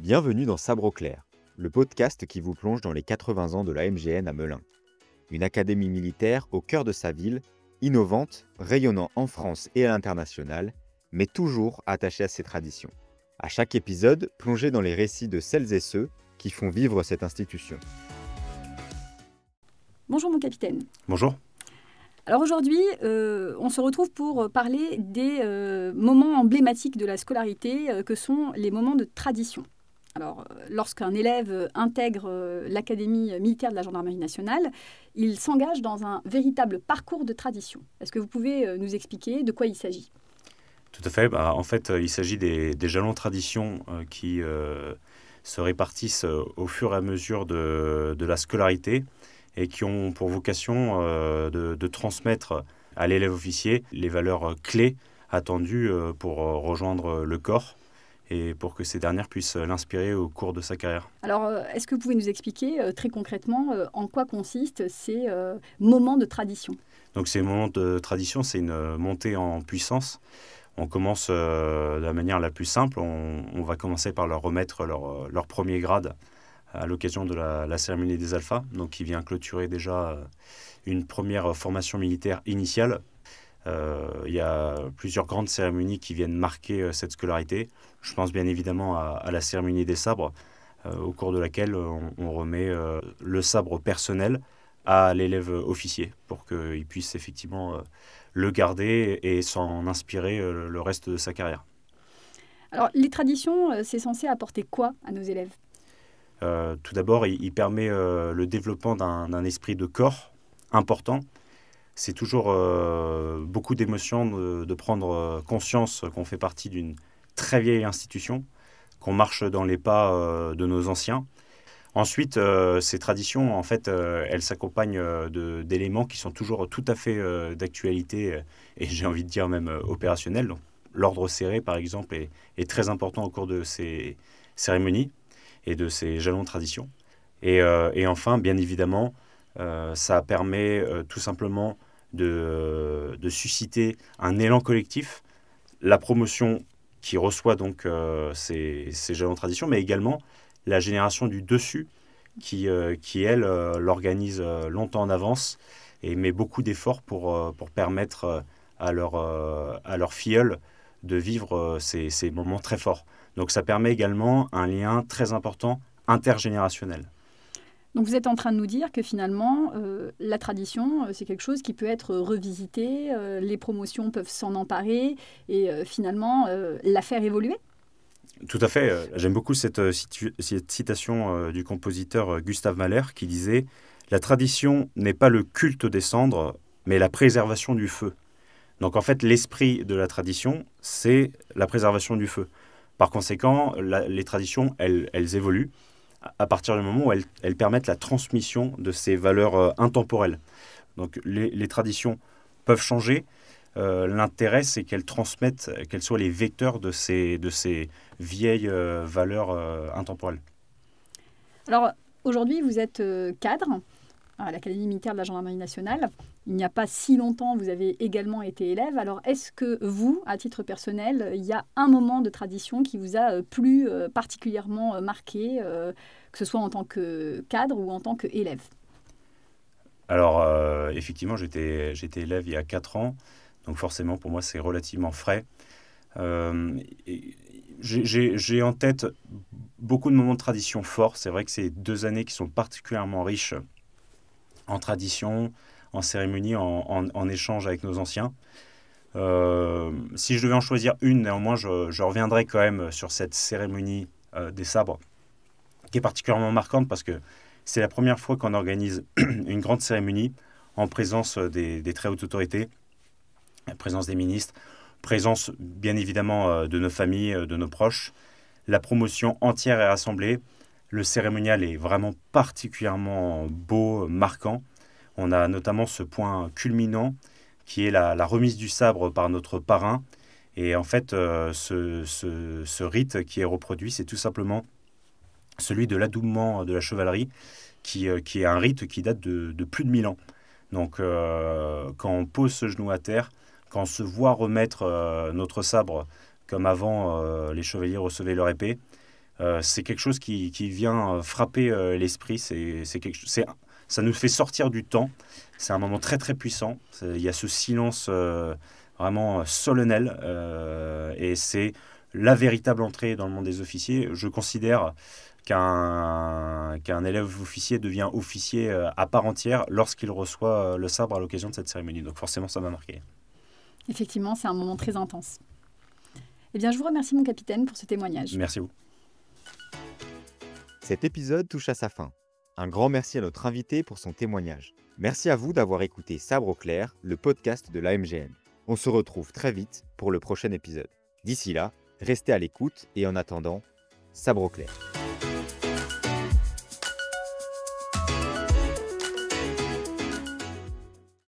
Bienvenue dans Sabre au clair, le podcast qui vous plonge dans les 80 ans de la MGN à Melun. Une académie militaire au cœur de sa ville, innovante, rayonnant en France et à l'international, mais toujours attachée à ses traditions. À chaque épisode, plongez dans les récits de celles et ceux qui font vivre cette institution. Bonjour mon capitaine. Bonjour. Alors aujourd'hui, on se retrouve pour parler des moments emblématiques de la scolarité que sont les moments de tradition. Alors, lorsqu'un élève intègre l'Académie militaire de la Gendarmerie nationale, il s'engage dans un véritable parcours de tradition. Est-ce que vous pouvez nous expliquer de quoi il s'agit ? Tout à fait. En fait, il s'agit des jalons tradition qui se répartissent au fur et à mesure de la scolarité et qui ont pour vocation de transmettre à l'élève officier les valeurs clés attendues pour rejoindre le corps et pour que ces dernières puissent l'inspirer au cours de sa carrière. Alors, est-ce que vous pouvez nous expliquer très concrètement en quoi consistent ces moments de tradition ? Donc ces moments de tradition, c'est une montée en puissance. On commence de la manière la plus simple. On va commencer par leur remettre leur premier grade à l'occasion de la cérémonie des alphas, donc qui vient clôturer déjà une première formation militaire initiale. Il y a plusieurs grandes cérémonies qui viennent marquer cette scolarité. Je pense bien évidemment à la cérémonie des sabres, au cours de laquelle on remet le sabre personnel à l'élève officier pour qu'il puisse effectivement le garder et s'en inspirer le reste de sa carrière. Alors, les traditions, c'est censé apporter quoi à nos élèves ? Tout d'abord, il permet le développement d'un esprit de corps important. C'est toujours beaucoup d'émotions de prendre conscience qu'on fait partie d'une très vieille institution, qu'on marche dans les pas de nos anciens. Ensuite, ces traditions, en fait, elles s'accompagnent d'éléments qui sont toujours tout à fait d'actualité et j'ai envie de dire même opérationnels. Donc, l'ordre serré, par exemple, est très important au cours de ces cérémonies et de ces jalons de tradition. Et enfin, bien évidemment, ça permet tout simplement de susciter un élan collectif, la promotion qui reçoit donc ces jalons de tradition, mais également la génération du dessus qui elle, l'organise longtemps en avance et met beaucoup d'efforts pour permettre à leur filleul de vivre ces moments très forts. Donc ça permet également un lien très important intergénérationnel. Donc vous êtes en train de nous dire que finalement, la tradition, c'est quelque chose qui peut être revisité, les promotions peuvent s'en emparer et finalement la faire évoluer ? Tout à fait. J'aime beaucoup cette citation du compositeur Gustave Mahler qui disait « La tradition n'est pas le culte des cendres, mais la préservation du feu ». Donc en fait, l'esprit de la tradition, c'est la préservation du feu. Par conséquent, les traditions, elles évoluent à partir du moment où elles permettent la transmission de ces valeurs intemporelles. Donc les traditions peuvent changer. L'intérêt, c'est qu'elles transmettent, qu'elles soient les vecteurs de ces vieilles valeurs intemporelles. Alors aujourd'hui, vous êtes cadre à l'Académie militaire de la Gendarmerie nationale. Il n'y a pas si longtemps, vous avez également été élève. Alors, est-ce que vous, à titre personnel, il y a un moment de tradition qui vous a plus particulièrement marqué, que ce soit en tant que cadre ou en tant qu'élève ? Alors, effectivement, j'étais élève il y a 4 ans. Donc forcément, pour moi, c'est relativement frais. J'ai en tête beaucoup de moments de tradition forts. C'est vrai que c'est 2 années qui sont particulièrement riches en tradition, en cérémonie, en échange avec nos anciens. Si je devais en choisir une, néanmoins, je reviendrai quand même sur cette cérémonie des sabres, qui est particulièrement marquante parce que c'est la première fois qu'on organise une grande cérémonie en présence des très hautes autorités, la présence des ministres, présence bien évidemment de nos familles, de nos proches. La promotion entière est rassemblée. Le cérémonial est vraiment particulièrement beau, marquant. On a notamment ce point culminant qui est la remise du sabre par notre parrain. Et en fait, ce rite qui est reproduit, c'est tout simplement celui de l'adoubement de la chevalerie, qui est un rite qui date de plus de 1000 ans. Donc, quand on pose ce genou à terre, quand on se voit remettre notre sabre comme avant les chevaliers recevaient leur épée, c'est quelque chose qui vient frapper l'esprit. Ça nous fait sortir du temps. C'est un moment très très puissant. Il y a ce silence vraiment solennel et c'est la véritable entrée dans le monde des officiers. Je considère qu'un élève officier devient officier à part entière lorsqu'il reçoit le sabre à l'occasion de cette cérémonie. Donc forcément, ça m'a marqué. Effectivement, c'est un moment très intense. Eh bien, je vous remercie, mon capitaine, pour ce témoignage. Merci à vous. Cet épisode touche à sa fin. Un grand merci à notre invité pour son témoignage. Merci à vous d'avoir écouté Sabre au clair, le podcast de l'AMGN. On se retrouve très vite pour le prochain épisode. D'ici là, restez à l'écoute et en attendant, Sabre au clair.